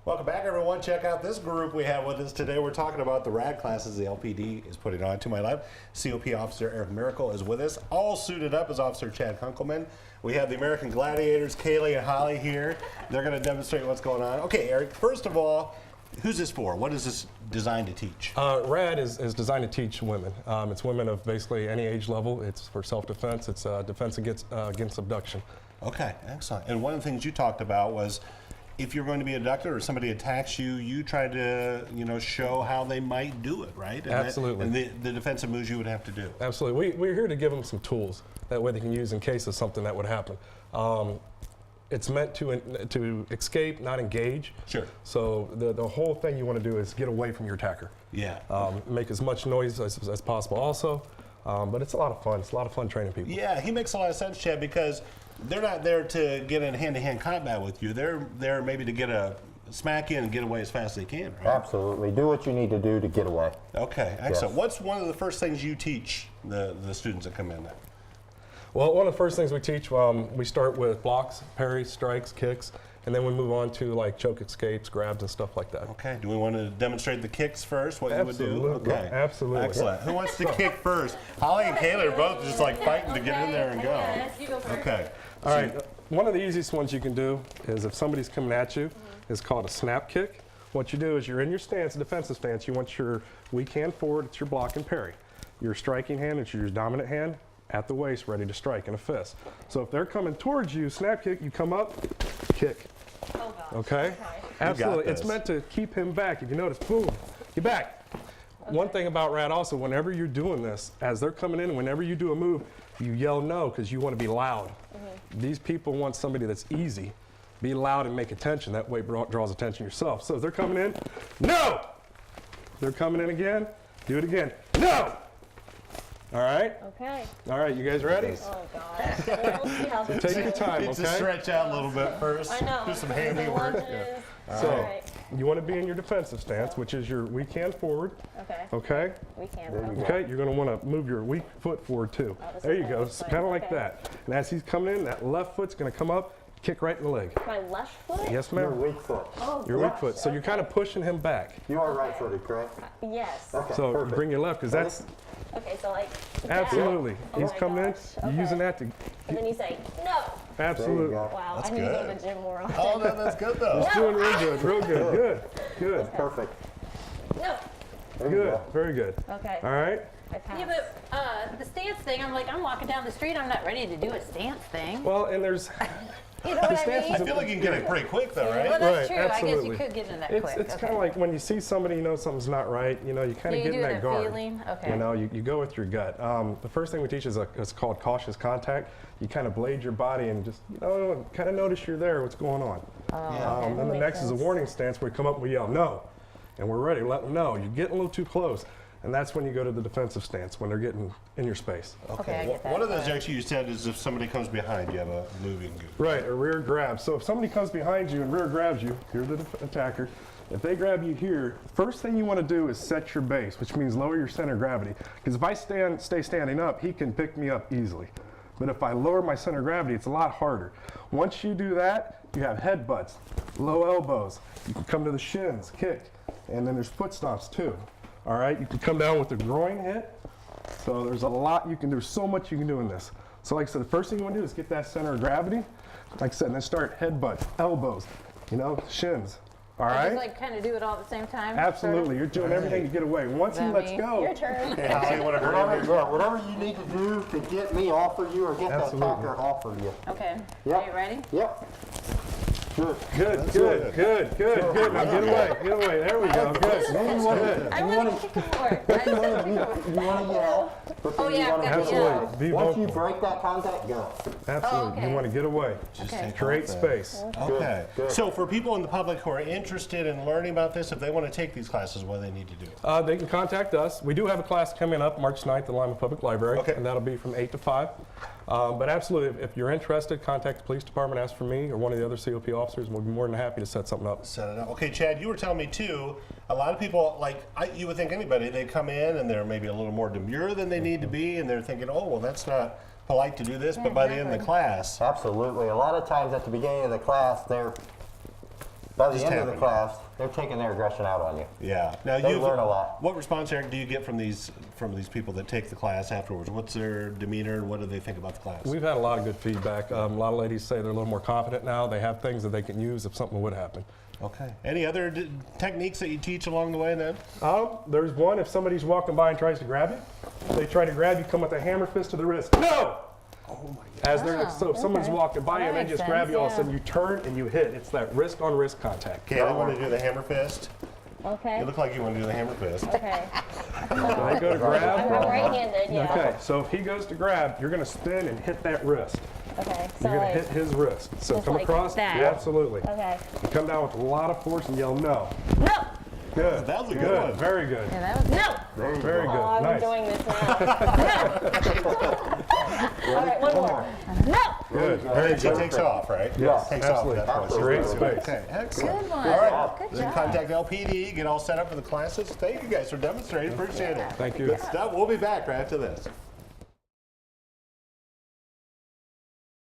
Welcome back, everyone. Check out this group we have with us today. We're talking about the RAD classes the LPD is putting on. To my left, COP Officer Eric Miracle is with us. All suited up is Officer Chad Kunkelman. We have the American Gladiators, Kaylee and Holly here. They're going to demonstrate what's going on. Okay, Eric, first of all, who's this for? What is this designed to teach? RAD is designed to teach women. It's women of basically any age level. It's for self-defense. It's defense against abduction. Okay, excellent. And one of the things you talked about was if you're going to be abducted or somebody attacks you, you try to, show how they might do it, right? And Absolutely. The defensive moves you would have to do. Absolutely. We're here to give them some tools that way they can use in case of something that would happen. It's meant to escape, not engage. Sure. So the whole thing you want to do is get away from your attacker. Yeah. Make as much noise as possible also. But it's a lot of fun. It's a lot of fun training people. Yeah, he makes a lot of sense, Chad, because they're not there to get in hand-to-hand combat with you. They're there maybe to get a smack in and get away as fast as they can, right? Absolutely. Do what you need to do to get away. Okay, excellent. Yes. What's one of the first things you teach the students that come in there? Well, one of the first things we teach, we start with blocks, parries, strikes, kicks, and then we move on to like choke escapes, grabs, and stuff like that. Okay, do we want to demonstrate the kicks first, what Absolutely. you would do? Okay, Absolutely. Excellent. Who wants to kick first? Holly and Kayla are both just like fighting to get in there and go. Yes, you go first. Okay. All right, one of the easiest ones you can do is if somebody's coming at you, is called a snap kick. What you do is you're in your stance, defensive stance, you want your weak hand forward, it's your block and parry. Your striking hand, it's your dominant hand at the waist, ready to strike in a fist. So if they're coming towards you, snap kick, you come up, kick. Oh, gosh. Okay? Absolutely. this. It's meant to keep him back. If you notice, boom, get back. One thing about RAD also, whenever you're doing this, as they're coming in, whenever you do a move, you yell no because you want to be loud. These people want somebody that's easy. Be loud and make attention. That way it draws attention yourself. So if they're coming in, no! They're coming in again, do it again, no! All right? Okay. All right, you guys ready? Oh, gosh. We'll see how this Take your time, Need to okay? stretch out a little bit first. I know. Do some handy work. Lunges. So, All right. you want to be in your defensive stance, which is your weak hand forward, Okay. okay? We can. There you go. Okay, you're going to want to move your weak foot forward too. Oh, this There is you my go, weak foot. kind of like Okay. that. And as he's coming in, that left foot's going to come up, kick right in the leg. My left foot? Yes, Your ma'am. weak foot. Oh, Your weak gosh. foot. So you're kind of pushing him back. You are right-footed, correct? Yes. Okay, So you perfect. bring your left, because that's Okay, so like. absolutely. Oh He's my coming in, gosh. you're Okay. using that to, And then you say, no. absolutely. go. Wow, That's I need to go to good. the gym more often. Oh, no, that's good though. He's doing real good, real good. Good, good, Perfect. No. There you good, go. very good. Okay. All right? I passed. Yeah, but the stance thing, I'm like, I'm walking down the street, I'm not ready to do a stance thing. Well, and there's, You know what I stance mean? I feel like you can get it pretty quick though, Well, right? that's Right, true. I guess absolutely. you could get into that it's quick. kind of like when you see somebody, you know something's not right, you know, you kind of you get do in that that guard. feeling? Okay. You know, you go with your gut. The first thing we teach is it's called cautious contact. You kind of blade your body and just, kind of notice you're there, what's going on. Okay, Then that the makes next is a sense. warning stance where we come up and we yell, no. And we're ready, let them know. You're getting a little too close. And that's when you go to the defensive stance, when they're getting in your space. Okay, I get that. One of those actually you said is if somebody comes behind you, have a moving. Right, a rear grab. So if somebody comes behind you and rear grabs you, you're the attacker. If they grab you here, first thing you want to do is set your base, which means lower your center of gravity. Because if I stay standing up, he can pick me up easily. But if I lower my center of gravity, it's a lot harder. Once you do that, you have headbutts, low elbows. You can come to the shins, kick, and then there's foot stomps too. All right, you can come down with the groin hit. So there's a lot you can do, so much you can do in this. So like I said, the first thing you want to do is get that center of gravity. Like I said, and then start headbutts, elbows, shins. All I right? just like kind of do it all at the same time. Absolutely, you're doing everything to get away. Once he That lets me? go, Your turn. Hey, Holly, you want to Whatever you need to do to get me off of you or get Absolutely. that attacker off of you. Okay. Yep. Are you ready? Yep. Good. good. Now get away. There we go. Good. Then you want I to want to kick more. I said kick more. yell. But then Oh, you yeah, wanna I've got get to away. yell. Be Once you vocal. break that contact, go. Absolutely. okay. You want to get away. Okay. Create space. Okay. Good. So for people in the public who are interested in learning about this, if they want to take these classes, what do they need to do? They can contact us. We do have a class coming up March 9th at the Lima Public Library, Okay. and that'll be from 8 to 5. But absolutely, if you're interested, contact the police department, ask for me or one of the other COP officers, and we'll be more than happy to set something up. Set it up. Okay, Chad, you were telling me too, a lot of people, you would think anybody, they come in and they're maybe a little more demure than they need to be, and they're thinking, oh, well, that's not polite to do this, but by the end of the class, Absolutely. A lot of times at the beginning of the class, they're By the Just end of the tapping. class, they're taking their aggression out on you. Yeah. Now They you learn a lot. What response, Eric, do you get from these people that take the class afterwards? What's their demeanor and what do they think about the class? We've had a lot of good feedback. A lot of ladies say they're a little more confident now. They have things that they can use if something would happen. Okay. Any other techniques that you teach along the way then? There's one, if somebody's walking by and tries to grab you, they try to grab you, come with a hammer fist to the wrist. No! As they're, so if someone's walking by you and they That just makes grab you, all of a sense, sudden you turn and you hit. It's that wrist on wrist contact. Okay, I want to do the hammer fist. Okay. You look like you want to do the hammer fist. Okay. So they go to I'm grab. right-handed, yeah. Okay, so if he goes to grab, you're going to spin and hit that wrist. Okay. So You're going to like, hit his wrist. So just come like across. that. Yeah, absolutely. okay. You come down with a lot of force and yell no. No! Good. That was a good one. Very good. Yeah, that was No! Very good. Oh, I'm Nice. enjoying this now. All right, one more. No! Good. And then she takes off, right? Yes, Takes absolutely. off at that point. Great space. Okay, excellent. Good one. All right, Good then job. contact LPD, get all set up for the classes. Thank you guys for demonstrating. Appreciate it. Thank you. Good stuff. We'll be back right after this.